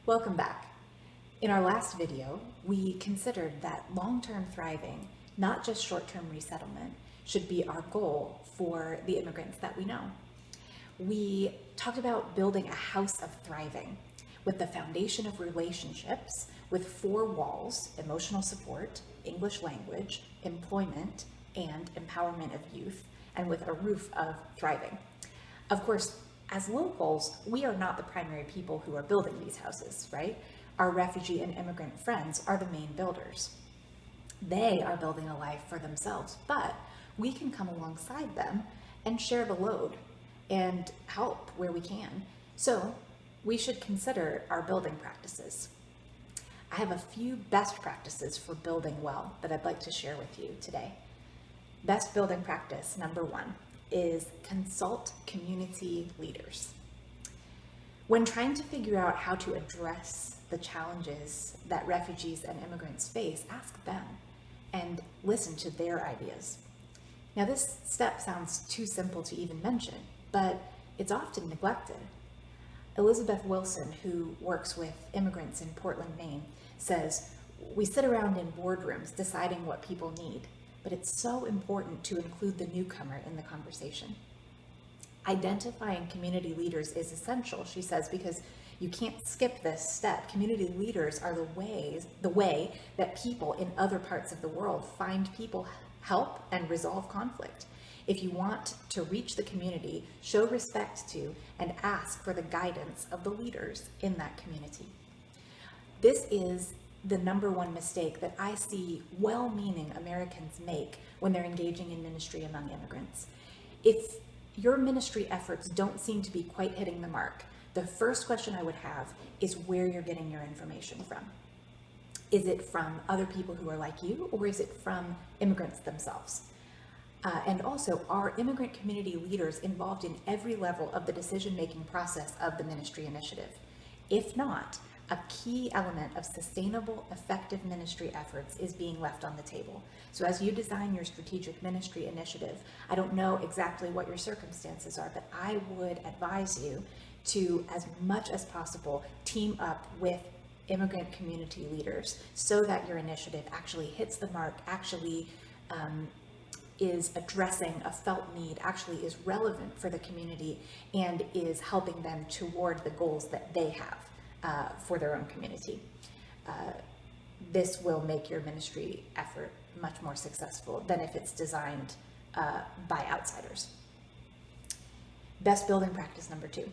Welcome back. In our last video, we considered that long-term thriving, not just short-term resettlement, should be our goal for the immigrants that we know. We talked about building a house of thriving with the foundation of relationships with 4 walls: emotional support, English language, employment, and empowerment of youth, and with a roof of thriving. Of course, as locals, we are not the primary people who are building these houses, right? Our refugee and immigrant friends are the main builders. They are building a life for themselves, but we can come alongside them and share the load and help where we can. So we should consider our building practices. I have a few best practices for building well that I'd like to share with you today. Best building practice number 1 is consult community leaders. When trying to figure out how to address the challenges that refugees and immigrants face, ask them and listen to their ideas. Now, this step sounds too simple to even mention, but it's often neglected. Elizabeth Wilson, who works with immigrants in Portland, Maine, says, "We sit around in boardrooms deciding what people need, but it's so important to include the newcomer in the conversation." Identifying community leaders is essential, she says, because you can't skip this step. Community leaders are the way that people in other parts of the world find people, help, and resolve conflict. If you want to reach the community, show respect to and ask for the guidance of the leaders in that community. This is the number one mistake that I see well-meaning Americans make when they're engaging in ministry among immigrants. If your ministry efforts don't seem to be quite hitting the mark, the first question I would have is where you're getting your information from. Is it from other people who are like you, or is it from immigrants themselves? And also, are immigrant community leaders involved in every level of the decision-making process of the ministry initiative? If not, a key element of sustainable, effective ministry efforts is being left on the table. So as you design your strategic ministry initiative, I don't know exactly what your circumstances are, but I would advise you to, as much as possible, team up with immigrant community leaders so that your initiative actually hits the mark, actually is addressing a felt need, actually is relevant for the community, and is helping them toward the goals that they have for their own community. This will make your ministry effort much more successful than if it's designed by outsiders. Best building practice number 2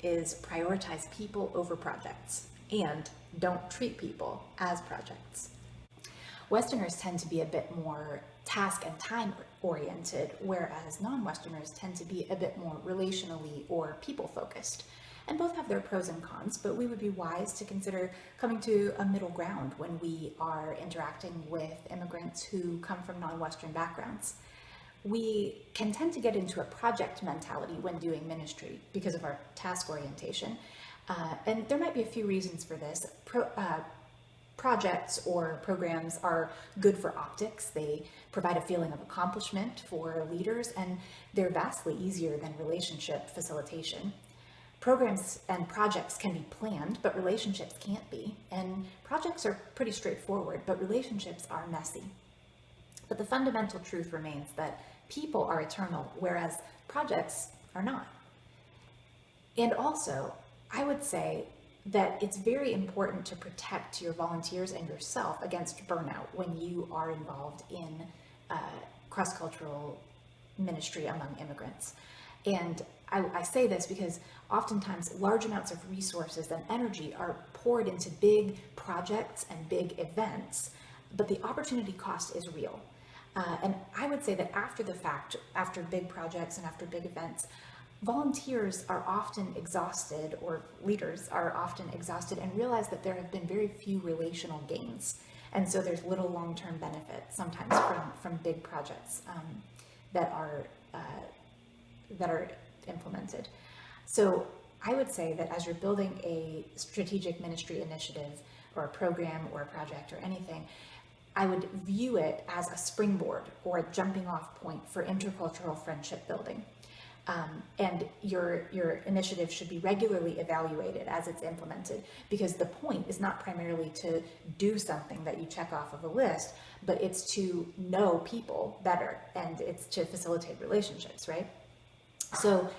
is prioritize people over projects, and don't treat people as projects. Westerners tend to be a bit more task and time oriented, whereas non-Westerners tend to be a bit more relationally or people focused. And both have their pros and cons, but we would be wise to consider coming to a middle ground when we are interacting with immigrants who come from non-Western backgrounds. We can tend to get into a project mentality when doing ministry because of our task orientation. And there might be a few reasons for this. Projects or programs are good for optics. They provide a feeling of accomplishment for leaders, and they're vastly easier than relationship facilitation. Programs and projects can be planned, but relationships can't be. And projects are pretty straightforward, but relationships are messy. But the fundamental truth remains that people are eternal, whereas projects are not. And also, I would say that it's very important to protect your volunteers and yourself against burnout when you are involved in cross-cultural ministry among immigrants. And I say this because oftentimes large amounts of resources and energy are poured into big projects and big events, but the opportunity cost is real. And I would say that after the fact, after big projects and after big events, volunteers are often exhausted, or leaders are often exhausted, and realize that there have been very few relational gains. And so there's little long-term benefit sometimes from big projects that are implemented. So I would say that as you're building a strategic ministry initiative or a program or a project or anything, I would view it as a springboard or a jumping off point for intercultural friendship building. And your initiative should be regularly evaluated as it's implemented, because the point is not primarily to do something that you check off of a list, but it's to know people better, and it's to facilitate relationships, right? So,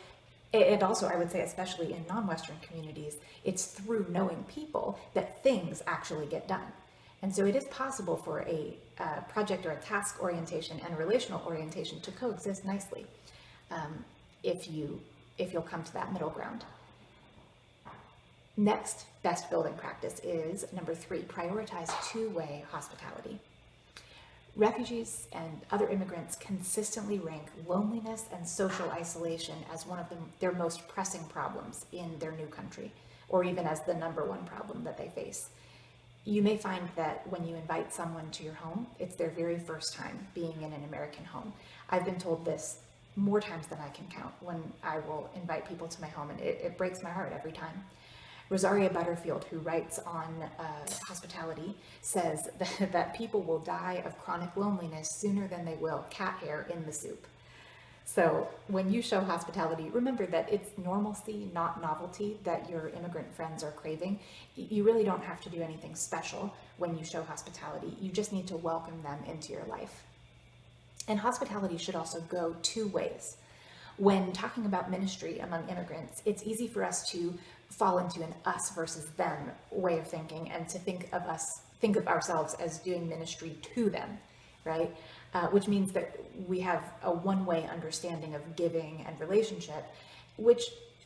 and also I would say, especially in non-Western communities, it's through knowing people that things actually get done. And so it is possible for a project or a task orientation and a relational orientation to coexist nicely, if you'll come to that middle ground. Next best building practice is number 3, prioritize two-way hospitality. Refugees and other immigrants consistently rank loneliness and social isolation as one of their most pressing problems in their new country, or even as the number one problem that they face. You may find that when you invite someone to your home, it's their very first time being in an American home. I've been told this more times than I can count when I will invite people to my home, and it breaks my heart every time. Rosaria Butterfield, who writes on hospitality, says that people will die of chronic loneliness sooner than they will cat hair in the soup. So when you show hospitality, remember that it's normalcy, not novelty, that your immigrant friends are craving. You really don't have to do anything special when you show hospitality. You just need to welcome them into your life. And hospitality should also go two ways. When talking about ministry among immigrants, it's easy for us to fall into an us versus them way of thinking, and to think of ourselves as doing ministry to them, right? Which means that we have a one-way understanding of giving and relationship, which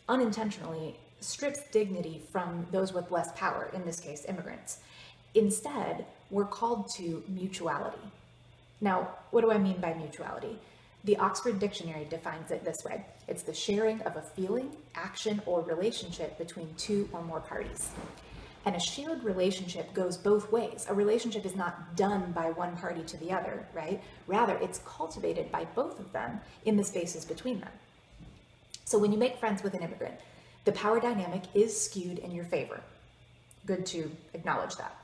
unintentionally strips dignity from those with less power, in this case, immigrants. Instead, we're called to mutuality. Now, what do I mean by mutuality? The Oxford Dictionary defines it this way. It's the sharing of a feeling, action, or relationship between two or more parties. And a shared relationship goes both ways. A relationship is not done by one party to the other, right? Rather, it's cultivated by both of them in the spaces between them. So when you make friends with an immigrant, the power dynamic is skewed in your favor. Good to acknowledge that.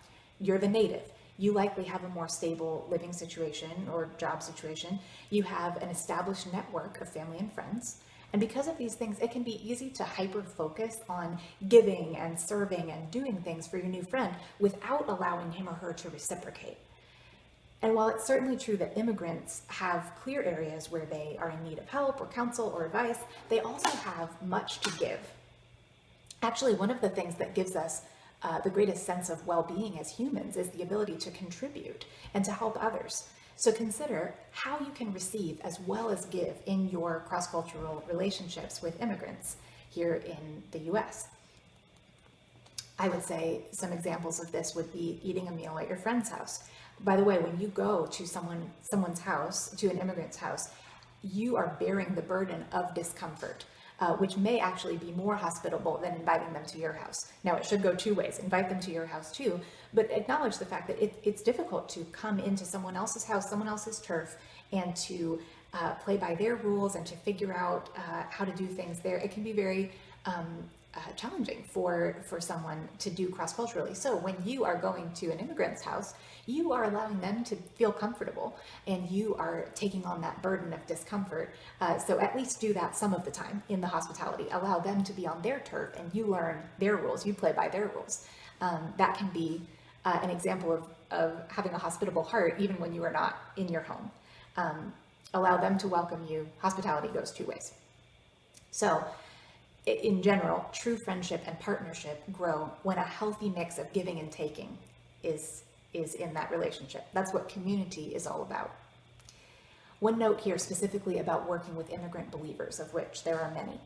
You're the native. You likely have a more stable living situation or job situation. You have an established network of family and friends. And because of these things, it can be easy to hyper-focus on giving and serving and doing things for your new friend without allowing him or her to reciprocate. And while it's certainly true that immigrants have clear areas where they are in need of help or counsel or advice, they also have much to give. Actually, one of the things that gives us the greatest sense of well-being as humans is the ability to contribute and to help others. So consider how you can receive as well as give in your cross-cultural relationships with immigrants here in the US. I would say some examples of this would be eating a meal at your friend's house. By the way, when you go to someone's house, to an immigrant's house, you are bearing the burden of discomfort, which may actually be more hospitable than inviting them to your house. Now, it should go two ways. Invite them to your house too, but acknowledge the fact that it's difficult to come into someone else's house, someone else's turf, and to play by their rules and to figure out how to do things there. It can be very challenging for someone to do cross-culturally. So when you are going to an immigrant's house, you are allowing them to feel comfortable, and you are taking on that burden of discomfort. So at least do that some of the time in the hospitality. Allow them to be on their turf, and you learn their rules. You play by their rules. That can be an example of having a hospitable heart, even when you are not in your home. Allow them to welcome you. Hospitality goes two ways. So, in general, true friendship and partnership grow when a healthy mix of giving and taking is in that relationship. That's what community is all about. One note here specifically about working with immigrant believers, of which there are many.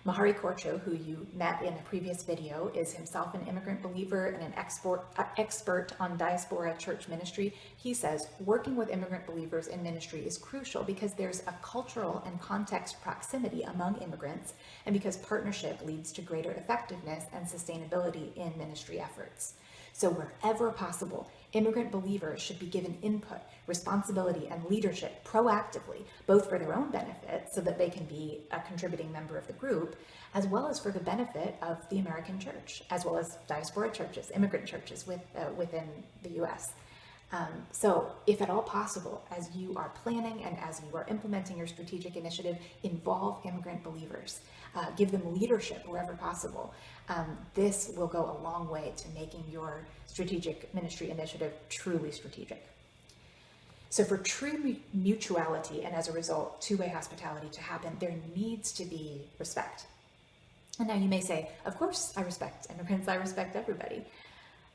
Mahari Korcho, who you met in a previous video, is himself an immigrant believer and an expert on diaspora church ministry. He says working with immigrant believers in ministry is crucial because there's a cultural and context proximity among immigrants, and because partnership leads to greater effectiveness and sustainability in ministry efforts. So wherever possible, immigrant believers should be given input, responsibility, and leadership proactively, both for their own benefit, so that they can be a contributing member of the group, as well as for the benefit of the American church, as well as diaspora churches, immigrant churches within the U.S. So if at all possible, as you are planning and as you are implementing your strategic initiative, involve immigrant believers. Give them leadership wherever possible. This will go a long way to making your strategic ministry initiative truly strategic. So for true mutuality and as a result, two-way hospitality to happen, there needs to be respect. And now you may say, of course I respect immigrants, I respect everybody.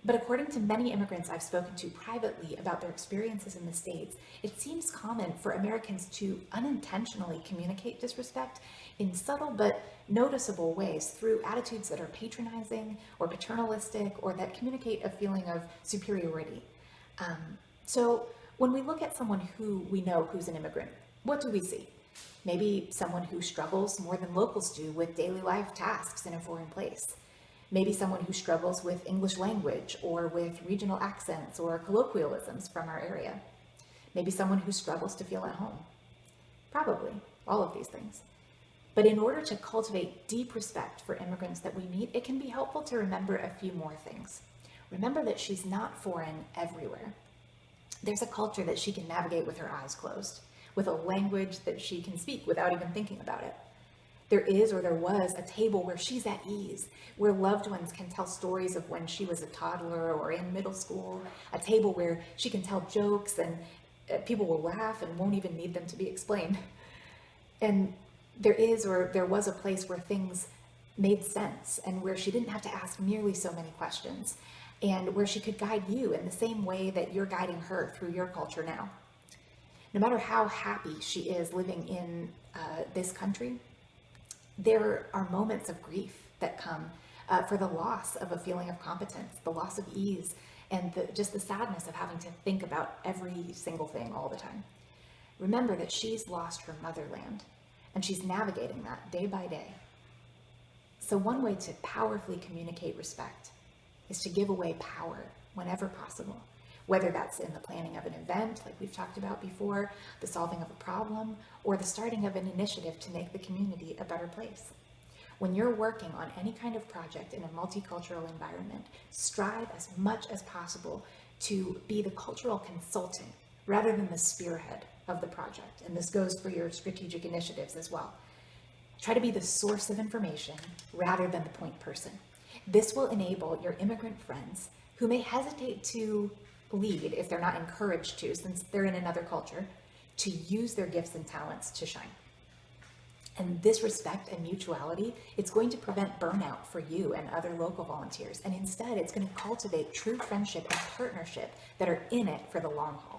But according to many immigrants I've spoken to privately about their experiences in the States, it seems common for Americans to unintentionally communicate disrespect in subtle but noticeable ways through attitudes that are patronizing or paternalistic or that communicate a feeling of superiority. So when we look at someone who we know who's an immigrant, what do we see? Maybe someone who struggles more than locals do with daily life tasks in a foreign place. Maybe someone who struggles with English language or with regional accents or colloquialisms from our area. Maybe someone who struggles to feel at home. Probably all of these things. But in order to cultivate deep respect for immigrants that we meet, it can be helpful to remember a few more things. Remember that she's not foreign everywhere. There's a culture that she can navigate with her eyes closed, with a language that she can speak without even thinking about it. There is, or there was, a table where she's at ease, where loved ones can tell stories of when she was a toddler or in middle school, a table where she can tell jokes and people will laugh and won't even need them to be explained. And there is, or there was, a place where things made sense and where she didn't have to ask nearly so many questions, and where she could guide you in the same way that you're guiding her through your culture now. No matter how happy she is living in this country, there are moments of grief that come for the loss of a feeling of competence, the loss of ease, and just the sadness of having to think about every single thing all the time. Remember that she's lost her motherland, and she's navigating that day by day. So one way to powerfully communicate respect is to give away power whenever possible, whether that's in the planning of an event, like we've talked about before, the solving of a problem, or the starting of an initiative to make the community a better place. When you're working on any kind of project in a multicultural environment, strive as much as possible to be the cultural consultant rather than the spearhead of the project. And this goes for your strategic initiatives as well. Try to be the source of information rather than the point person. This will enable your immigrant friends who may hesitate to lead if they're not encouraged to, since they're in another culture, to use their gifts and talents to shine. And this respect and mutuality, it's going to prevent burnout for you and other local volunteers. And instead, it's going to cultivate true friendship and partnership that are in it for the long haul.